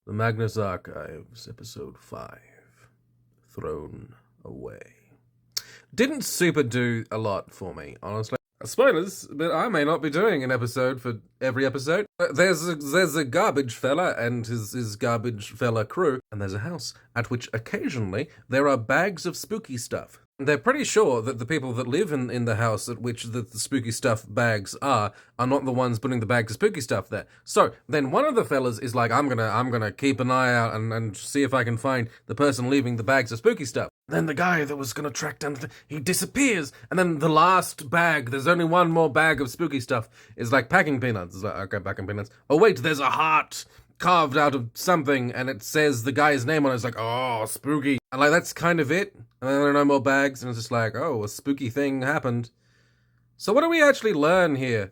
The Magnus Archives, Episode 5, Thrown Away. Didn't super do a lot for me, honestly. Spoilers, but I may not be doing an episode for every episode. There's a garbage fella and his garbage fella crew, and there's a house at which occasionally there are bags of spooky stuff. They're pretty sure that the people that live in the house at which the spooky stuff bags are not the ones putting the bags of spooky stuff there. So then one of the fellas is like, I'm gonna keep an eye out and see if I can find the person leaving the bags of spooky stuff. Then the guy that was gonna track down, he disappears, and then the last bag, there's only one more bag of spooky stuff, is like packing peanuts. It's like, okay, packing peanuts. Oh wait, there's a heart carved out of something, and it says the guy's name on it. It's like, oh, spooky. And like, that's kind of it. And then there are no more bags, and it's just like, oh, a spooky thing happened. So what do we actually learn here?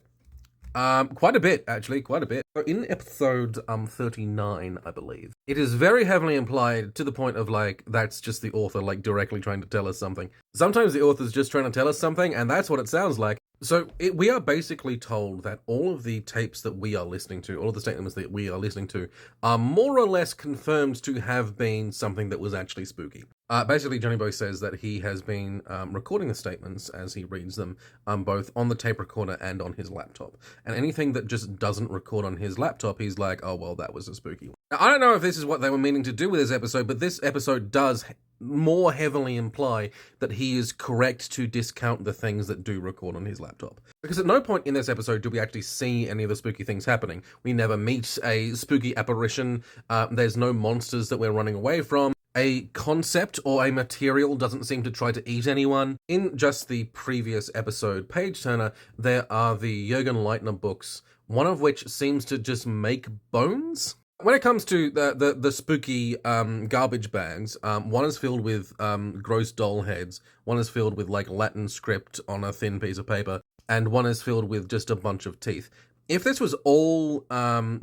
Quite a bit, actually, quite a bit. So in episode 39, I believe, it is very heavily implied to the point of like, that's just the author like directly trying to tell us something. Sometimes the author's just trying to tell us something, and that's what it sounds like. So we are basically told that all of the tapes that we are listening to, all of the statements that we are listening to, are more or less confirmed to have been something that was actually spooky. Basically, Johnny Boy says that he has been recording the statements as he reads them, both on the tape recorder and on his laptop. And anything that just doesn't record on his laptop, he's like, oh, well, that was a spooky one. Now, I don't know if this is what they were meaning to do with this episode, but this episode does more heavily imply that he is correct to discount the things that do record on his laptop. Because at no point in this episode do we actually see any of the spooky things happening. We never meet a spooky apparition. There's no monsters that we're running away from. A concept or a material doesn't seem to try to eat anyone. In just the previous episode, Page Turner, there are the Jürgen Leitner books, one of which seems to just make bones. When it comes to the spooky garbage bags, one is filled with gross doll heads, one is filled with like Latin script on a thin piece of paper, and one is filled with just a bunch of teeth. If this was all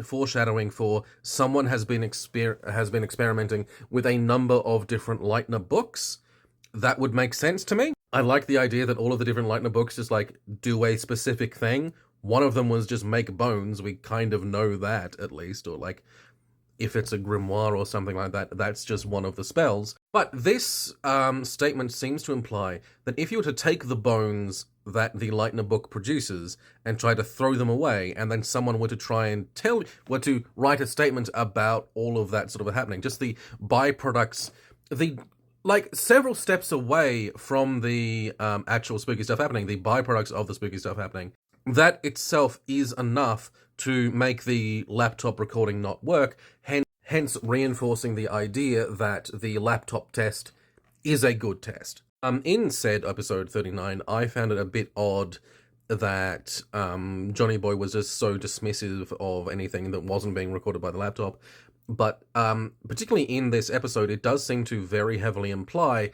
foreshadowing for someone has been experimenting with a number of different Leitner books, that would make sense to me. I like the idea that all of the different Leitner books just like do a specific thing. One of them was just make bones. We kind of know that at least, or like if it's a grimoire or something like that, that's just one of the spells. But this statement seems to imply that if you were to take the bones that the Leitner book produces and try to throw them away, and then someone were to try and were to write a statement about all of that sort of happening, just the byproducts, like several steps away from the actual spooky stuff happening, the byproducts of the spooky stuff happening, that itself is enough to make the laptop recording not work, hence reinforcing the idea that the laptop test is a good test. In said episode 39, I found it a bit odd that Johnny Boy was just so dismissive of anything that wasn't being recorded by the laptop. But particularly in this episode, it does seem to very heavily imply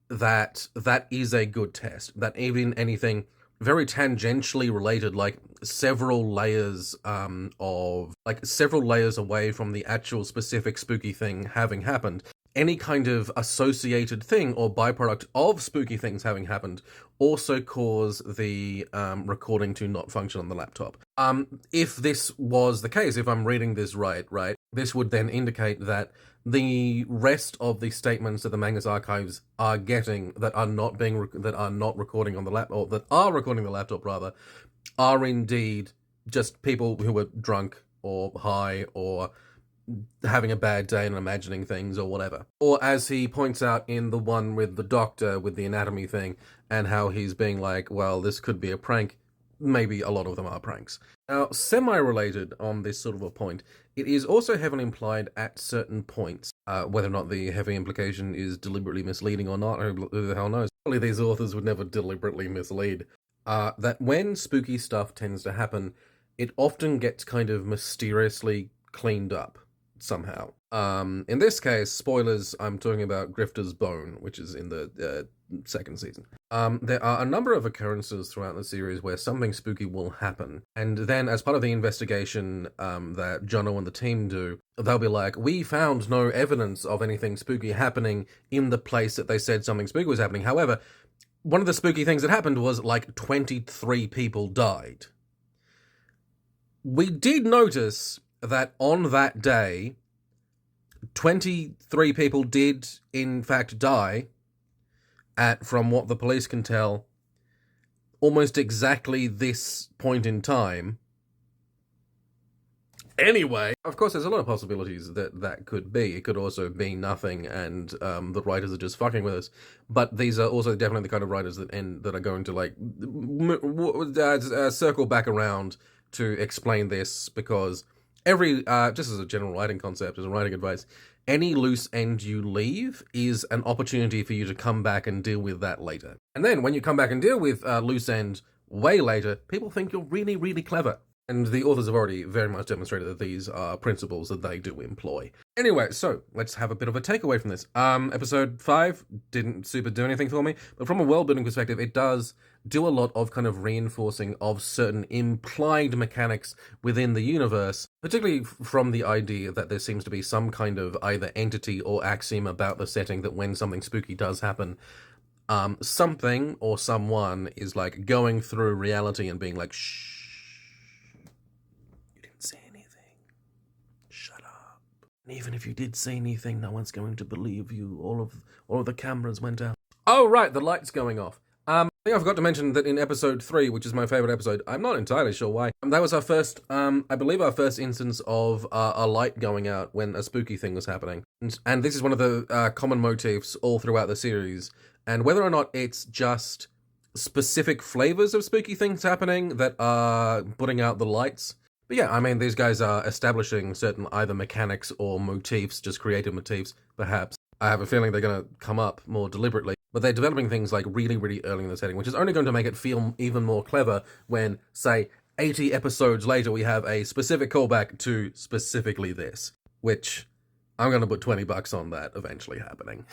that that is a good test, that even anything very tangentially related, like several layers away from the actual specific spooky thing having happened, any kind of associated thing or byproduct of spooky things having happened also cause the recording to not function on the laptop. If this was the case, if I'm reading this right, this would then indicate that the rest of the statements that the Magnus Archives are getting that are not recording on the laptop, or that are recording the laptop rather, are indeed just people who were drunk or high or having a bad day and imagining things or whatever. Or as he points out in the one with the doctor with the anatomy thing, and how he's being like, well, this could be a prank. Maybe a lot of them are pranks. Now, semi-related on this sort of a point, it is also heavily implied at certain points, whether or not the heavy implication is deliberately misleading or not, who the hell knows. Probably these authors would never deliberately mislead. That when spooky stuff tends to happen, it often gets kind of mysteriously cleaned up somehow. In this case, spoilers, I'm talking about Grifter's Bone, which is in the second season. There are a number of occurrences throughout the series where something spooky will happen, and then as part of the investigation that Jono and the team do, they'll be like, we found no evidence of anything spooky happening in the place that they said something spooky was happening. However, one of the spooky things that happened was like 23 people died. We did notice that on that day, 23 people did, in fact, die at, from what the police can tell, almost exactly this point in time. Anyway, of course, there's a lot of possibilities that could be. It could also be nothing, and the writers are just fucking with us. But these are also definitely the kind of writers that are going to like circle back around to explain this, because every just as a general writing concept, as a writing advice, any loose end you leave is an opportunity for you to come back and deal with that later. And then when you come back and deal with loose end way later, people think you're really, really clever. And the authors have already very much demonstrated that these are principles that they do employ. Anyway, so let's have a bit of a takeaway from this. Episode 5 didn't super do anything for me, but from a world-building perspective, it does do a lot of kind of reinforcing of certain implied mechanics within the universe, particularly from the idea that there seems to be some kind of either entity or axiom about the setting that when something spooky does happen, something or someone is like going through reality and being like, shh. Say anything. Shut up. And even if you did say anything, no one's going to believe you. All of the cameras went out. Oh right, the light's going off. I think I forgot to mention that in episode 3, which is my favorite episode, I'm not entirely sure why. That was our first, I believe our first instance of a light going out when a spooky thing was happening. And this is one of the common motifs all throughout the series. And whether or not it's just specific flavors of spooky things happening that are putting out the lights. But yeah, I mean, these guys are establishing certain either mechanics or motifs, just creative motifs, perhaps. I have a feeling they're going to come up more deliberately. But they're developing things like really, really early in the setting, which is only going to make it feel even more clever when, say, 80 episodes later we have a specific callback to specifically this, which I'm going to put $20 on that eventually happening.